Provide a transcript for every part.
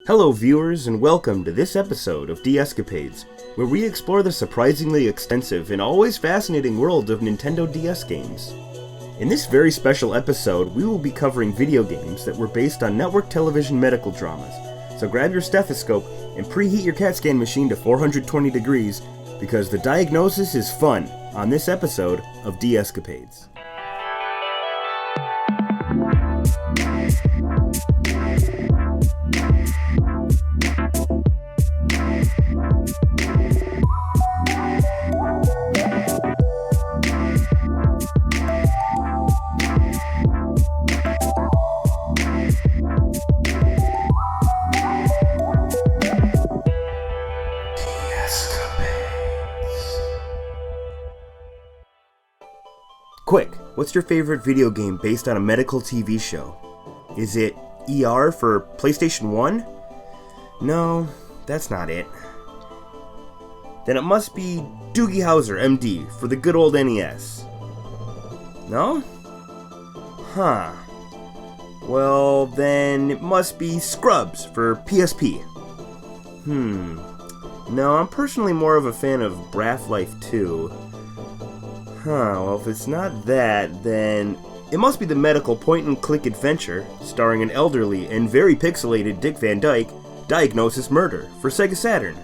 Hello viewers, and welcome to this episode of DScapades, where we explore the surprisingly extensive and always fascinating world of Nintendo DS games. In this very special episode, we will be covering video games that were based on network television medical dramas, so grab your stethoscope and preheat your CAT scan machine to 420 degrees, because the diagnosis is fun on this episode of DScapades. Quick, what's your favorite video game based on a medical TV show? Is it ER for PlayStation 1? No, that's not it. Then it must be Doogie Howser, MD, for the good old NES. No? Huh. Well, then it must be Scrubs for PSP. No, I'm personally more of a fan of Braff Life 2. Well, if it's not that, then it must be the medical point-and-click adventure starring an elderly and very pixelated Dick Van Dyke, Diagnosis Murder, for Sega Saturn.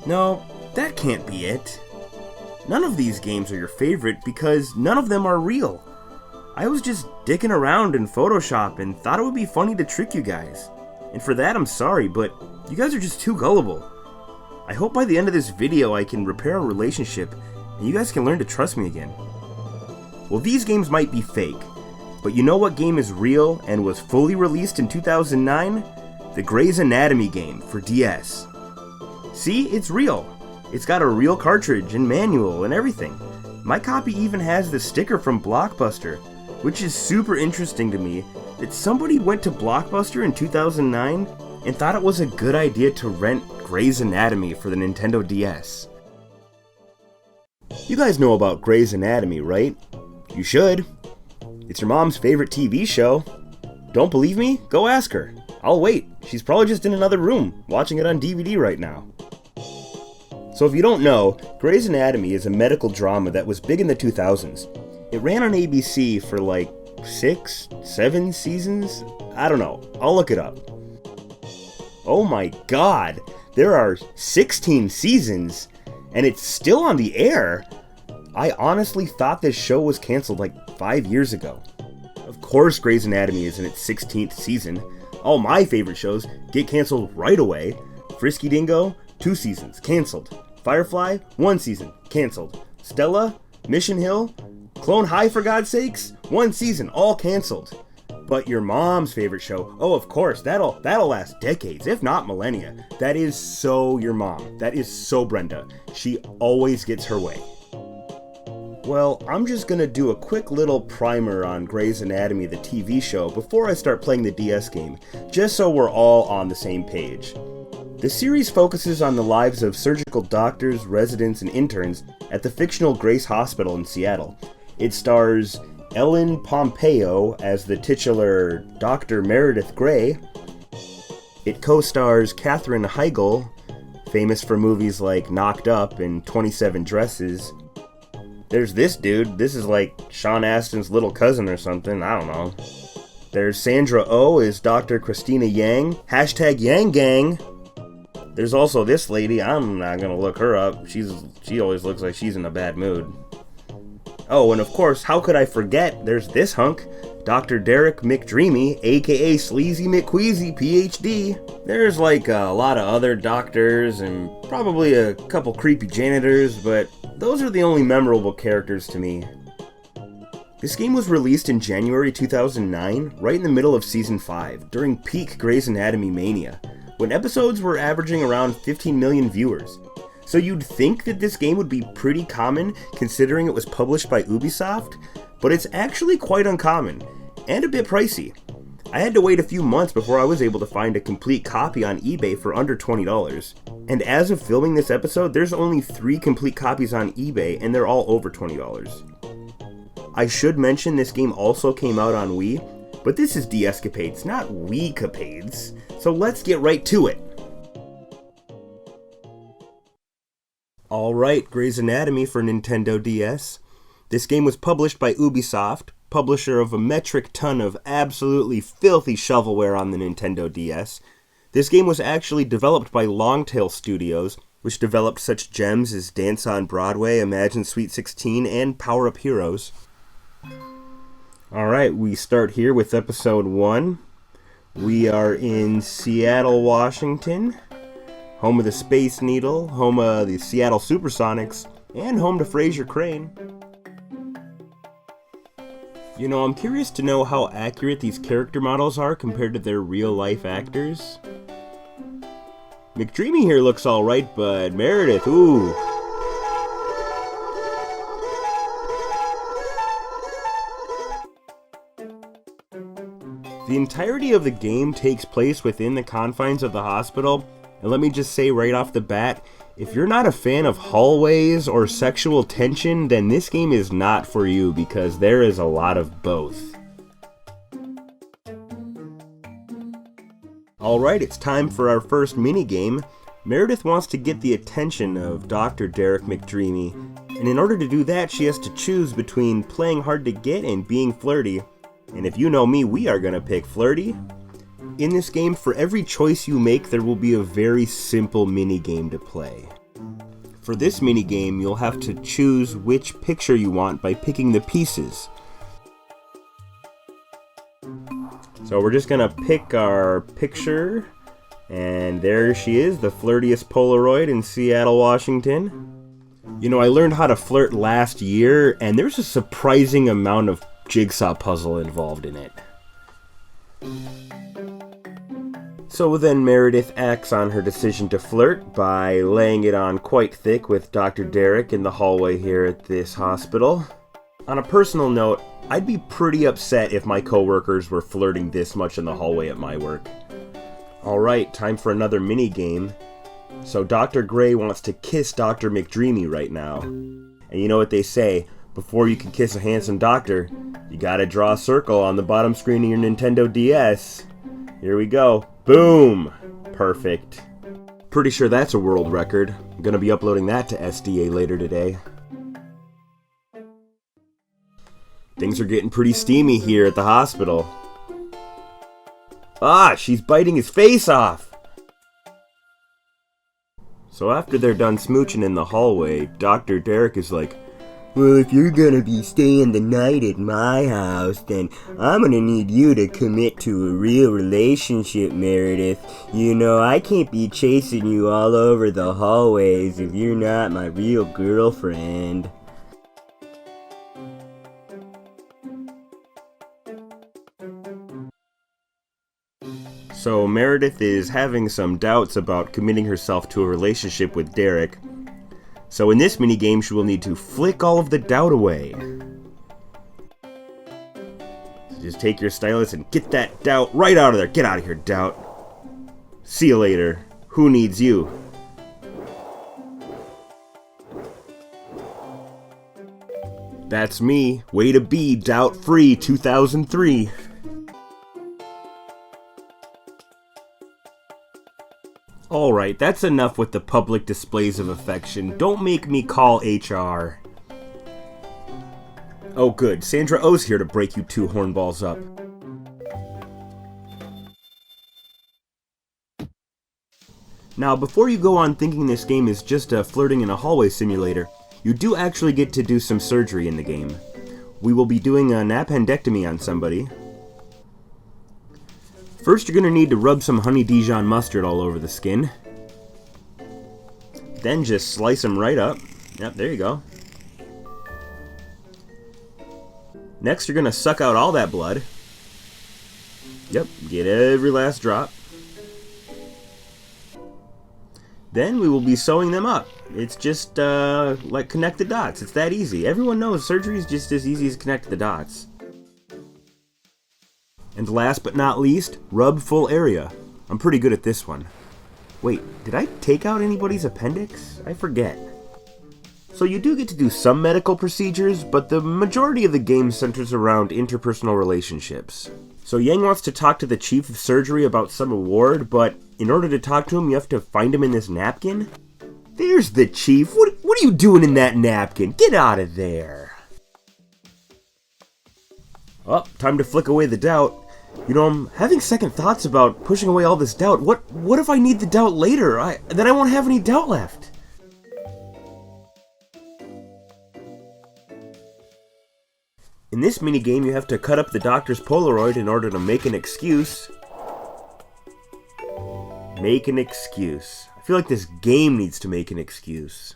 No, that can't be it. None of these games are your favorite because none of them are real. I was just dicking around in Photoshop and thought it would be funny to trick you guys. And for that, I'm sorry, but you guys are just too gullible. I hope by the end of this video I can repair our relationship and you guys can learn to trust me again. Well, these games might be fake, but you know what game is real and was fully released in 2009? The Grey's Anatomy game for DS. See, it's real. It's got a real cartridge and manual and everything. My copy even has the sticker from Blockbuster, which is super interesting to me that somebody went to Blockbuster in 2009 and thought it was a good idea to rent Grey's Anatomy for the Nintendo DS. You guys know about Grey's Anatomy, right? You should. It's your mom's favorite TV show. Don't believe me? Go ask her. I'll wait. She's probably just in another room, watching it on DVD right now. So if you don't know, Grey's Anatomy is a medical drama that was big in the 2000s. It ran on ABC for like 6, 7 seasons? I don't know. I'll look it up. Oh my god! There are 16 seasons! And it's still on the air? I honestly thought this show was canceled like 5 years ago. Of course Grey's Anatomy is in its 16th season. All my favorite shows get canceled right away. Frisky Dingo, 2 seasons, canceled. Firefly, 1 season, canceled. Stella, Mission Hill, Clone High for God's sakes, 1 season, all canceled. But your mom's favorite show, oh of course, that'll last decades, if not millennia. That is so your mom. That is so Brenda. She always gets her way. Well, I'm just gonna do a quick little primer on Grey's Anatomy, the TV show, before I start playing the DS game, just so we're all on the same page. The series focuses on the lives of surgical doctors, residents, and interns at the fictional Grace Hospital in Seattle. It stars Ellen Pompeo as the titular Dr. Meredith Grey. It co-stars Katherine Heigl, famous for movies like Knocked Up and 27 Dresses. There's this dude, this is like Sean Astin's little cousin or something, I don't know. There's Sandra Oh as Dr. Christina Yang, hashtag Yang Gang. There's also this lady, I'm not gonna look her up, she always looks like she's in a bad mood. Oh, and of course, how could I forget, there's this hunk, Dr. Derek McDreamy, aka Sleazy McQueasy, PhD. There's like a lot of other doctors and probably a couple creepy janitors, but those are the only memorable characters to me. This game was released in January 2009, right in the middle of Season 5, during peak Grey's Anatomy mania, when episodes were averaging around 15 million viewers. So you'd think that this game would be pretty common considering it was published by Ubisoft, but it's actually quite uncommon, and a bit pricey. I had to wait a few months before I was able to find a complete copy on eBay for under $20. And as of filming this episode, there's only 3 complete copies on eBay, and they're all over $20. I should mention this game also came out on Wii, But this is DScapades, not WeCapades, so let's get right to it. Alright, Grey's Anatomy for Nintendo DS. This game was published by Ubisoft, publisher of a metric ton of absolutely filthy shovelware on the Nintendo DS. This game was actually developed by Longtail Studios, which developed such gems as Dance on Broadway, Imagine Sweet 16, and Power Up Heroes. Alright, we start here with episode 1. We are in Seattle, Washington, home of the Space Needle, home of the Seattle Supersonics, and home to Fraser Crane. You know, I'm curious to know how accurate these character models are compared to their real-life actors. McDreamy here looks alright, but Meredith, ooh. The entirety of the game takes place within the confines of the hospital, and let me just say right off the bat, if you're not a fan of hallways or sexual tension, then this game is not for you because there is a lot of both. Alright, it's time for our first minigame. Meredith wants to get the attention of Dr. Derek McDreamy, and in order to do that, she has to choose between playing hard to get and being flirty. And if you know me, we are gonna pick flirty. In this game, for every choice you make, there will be a very simple minigame to play. For this minigame, you'll have to choose which picture you want by picking the pieces. So we're just gonna pick our picture, and there she is, the flirtiest Polaroid in Seattle, Washington. You know, I learned how to flirt last year, and there's a surprising amount of jigsaw puzzle involved in it. So then Meredith acts on her decision to flirt by laying it on quite thick with Dr. Derek in the hallway here at this hospital. On a personal note, I'd be pretty upset if my coworkers were flirting this much in the hallway at my work. Alright, time for another mini game. So Dr. Gray wants to kiss Dr. McDreamy right now. And you know what they say, before you can kiss a handsome doctor, you gotta draw a circle on the bottom screen of your Nintendo DS. Here we go. Boom! Perfect. Pretty sure that's a world record. I'm gonna be uploading that to SDA later today. Things are getting pretty steamy here at the hospital. Ah, she's biting his face off! So after they're done smooching in the hallway, Dr. Derek is like, well, if you're gonna be staying the night at my house, then I'm gonna need you to commit to a real relationship, Meredith. You know, I can't be chasing you all over the hallways if you're not my real girlfriend. So Meredith is having some doubts about committing herself to a relationship with Derek. So in this minigame, she will need to flick all of the doubt away. So just take your stylus and get that doubt right out of there. Get out of here, doubt. See you later. Who needs you? That's me. Way to be, doubt-free 2003. Alright, that's enough with the public displays of affection. Don't make me call HR. Oh good, Sandra O's here to break you two hornballs up. Now, before you go on thinking this game is just a flirting in a hallway simulator, you do actually get to do some surgery in the game. We will be doing an appendectomy on somebody. First, you're going to need to rub some honey Dijon mustard all over the skin. Then just slice them right up. Yep, there you go. Next, you're going to suck out all that blood. Yep, get every last drop. Then we will be sewing them up. It's just like connect the dots. It's that easy. Everyone knows surgery is just as easy as connect the dots. And last but not least, rub full area. I'm pretty good at this one. Wait, did I take out anybody's appendix? I forget. So you do get to do some medical procedures, but the majority of the game centers around interpersonal relationships. So Yang wants to talk to the chief of surgery about some award, but in order to talk to him, you have to find him in this napkin? There's the chief. What are you doing in that napkin? Get out of there. Oh, time to flick away the doubt. You know, I'm having second thoughts about pushing away all this doubt. What if I need the doubt later? Then I won't have any doubt left. In this minigame, you have to cut up the doctor's Polaroid in order to make an excuse. Make an excuse. I feel like this game needs to make an excuse.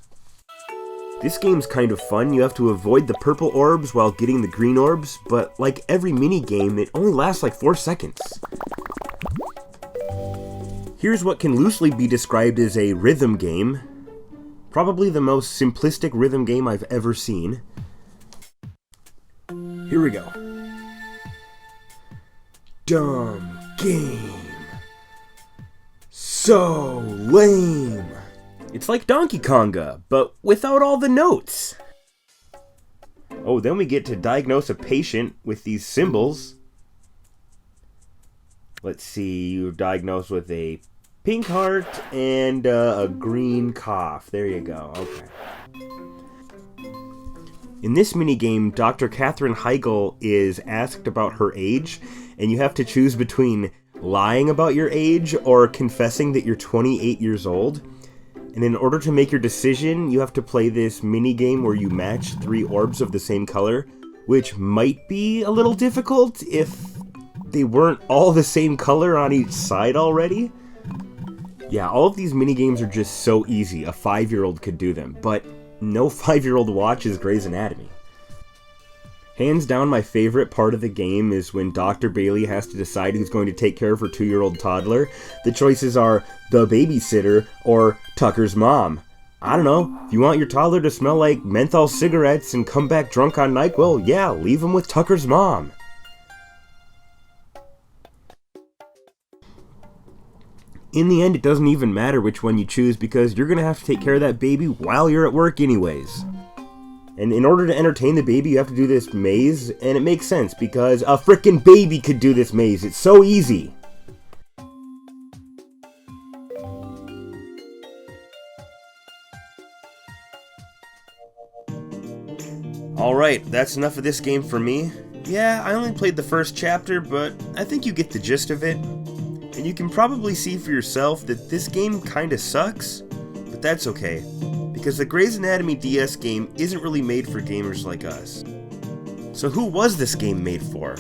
This game's kind of fun. You have to avoid the purple orbs while getting the green orbs, but like every minigame, it only lasts like 4 seconds. Here's what can loosely be described as a rhythm game. Probably the most simplistic rhythm game I've ever seen. Here we go. Dumb game. So lame. It's like Donkey Konga, but without all the notes. Oh, then we get to diagnose a patient with these symbols. Let's see, you're diagnosed with a pink heart and a green cough. There you go, okay. In this minigame, Dr. Katherine Heigl is asked about her age, and you have to choose between lying about your age or confessing that you're 28 years old. And in order to make your decision, you have to play this minigame where you match 3 orbs of the same color, which might be a little difficult if they weren't all the same color on each side already. Yeah, all of these minigames are just so easy, a 5-year-old could do them, but no 5-year-old watches Grey's Anatomy. Hands down, my favorite part of the game is when Dr. Bailey has to decide who's going to take care of her 2-year-old toddler. The choices are the babysitter or Tucker's mom. I don't know, if you want your toddler to smell like menthol cigarettes and come back drunk on NyQuil, yeah, leave him with Tucker's mom. In the end, it doesn't even matter which one you choose because you're going to have to take care of that baby while you're at work anyways. And in order to entertain the baby, you have to do this maze, and it makes sense because a frickin' baby could do this maze. It's so easy. Alright, that's enough of this game for me. Yeah, I only played the first chapter, but I think you get the gist of it. And you can probably see for yourself that this game kinda sucks, but that's okay, because the Grey's Anatomy DS game isn't really made for gamers like us. So who was this game made for?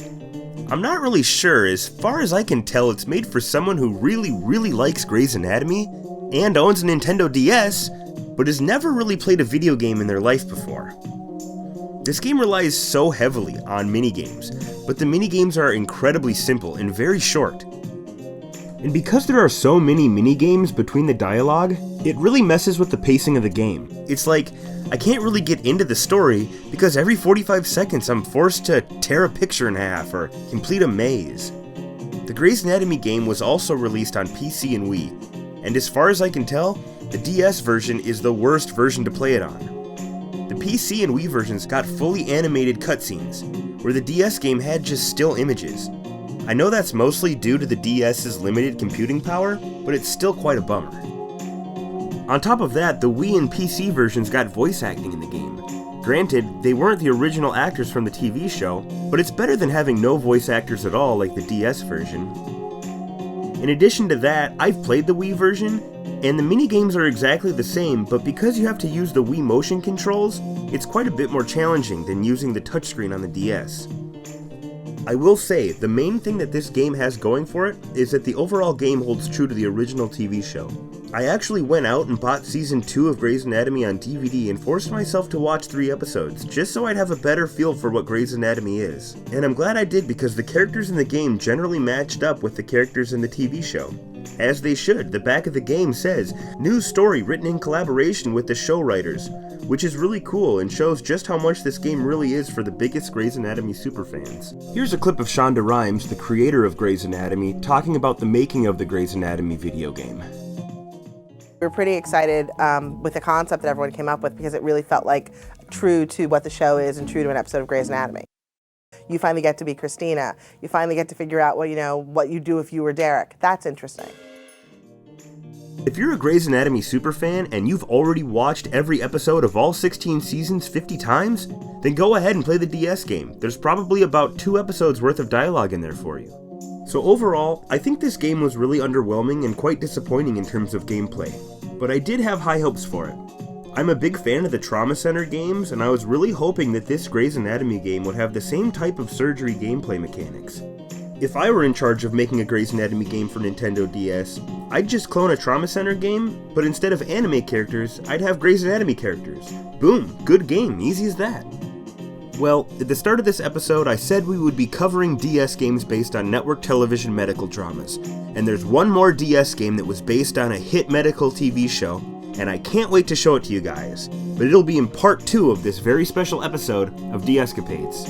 I'm not really sure. As far as I can tell, it's made for someone who really likes Grey's Anatomy, and owns a Nintendo DS, but has never really played a video game in their life before. This game relies so heavily on minigames, but the minigames are incredibly simple and very short. And because there are so many minigames between the dialogue, it really messes with the pacing of the game. It's like, I can't really get into the story because every 45 seconds I'm forced to tear a picture in half or complete a maze. The Grey's Anatomy game was also released on PC and Wii, and as far as I can tell, the DS version is the worst version to play it on. The PC and Wii versions got fully animated cutscenes, where the DS game had just still images. I know that's mostly due to the DS's limited computing power, but it's still quite a bummer. On top of that, the Wii and PC versions got voice acting in the game. Granted, they weren't the original actors from the TV show, but it's better than having no voice actors at all like the DS version. In addition to that, I've played the Wii version, and the minigames are exactly the same, but because you have to use the Wii motion controls, it's quite a bit more challenging than using the touchscreen on the DS. I will say, the main thing that this game has going for it is that the overall game holds true to the original TV show. I actually went out and bought Season 2 of Grey's Anatomy on DVD and forced myself to watch 3 episodes, just so I'd have a better feel for what Grey's Anatomy is. And I'm glad I did because the characters in the game generally matched up with the characters in the TV show. As they should. The back of the game says, "New story written in collaboration with the show writers," which is really cool and shows just how much this game really is for the biggest Grey's Anatomy superfans. Here's a clip of Shonda Rhimes, the creator of Grey's Anatomy, talking about the making of the Grey's Anatomy video game. We were pretty excited with the concept that everyone came up with because it really felt like true to what the show is and true to an episode of Grey's Anatomy. you finally get to be Christina. You finally get to figure out what you do if you were Derek. That's interesting. If you're a Grey's Anatomy superfan and you've already watched every episode of all 16 seasons 50 times, then go ahead and play the DS game. There's probably about 2 episodes worth of dialogue in there for you. So overall, I think this game was really underwhelming and quite disappointing in terms of gameplay, but I did have high hopes for it. I'm a big fan of the Trauma Center games, and I was really hoping that this Grey's Anatomy game would have the same type of surgery gameplay mechanics. If I were in charge of making a Grey's Anatomy game for Nintendo DS, I'd just clone a Trauma Center game, but instead of anime characters, I'd have Grey's Anatomy characters. Boom, good game, easy as that. Well, at the start of this episode, I said we would be covering DS games based on network television medical dramas, and there's one more DS game that was based on a hit medical TV show, and I can't wait to show it to you guys, but it'll be in part 2 of this very special episode of DScapades.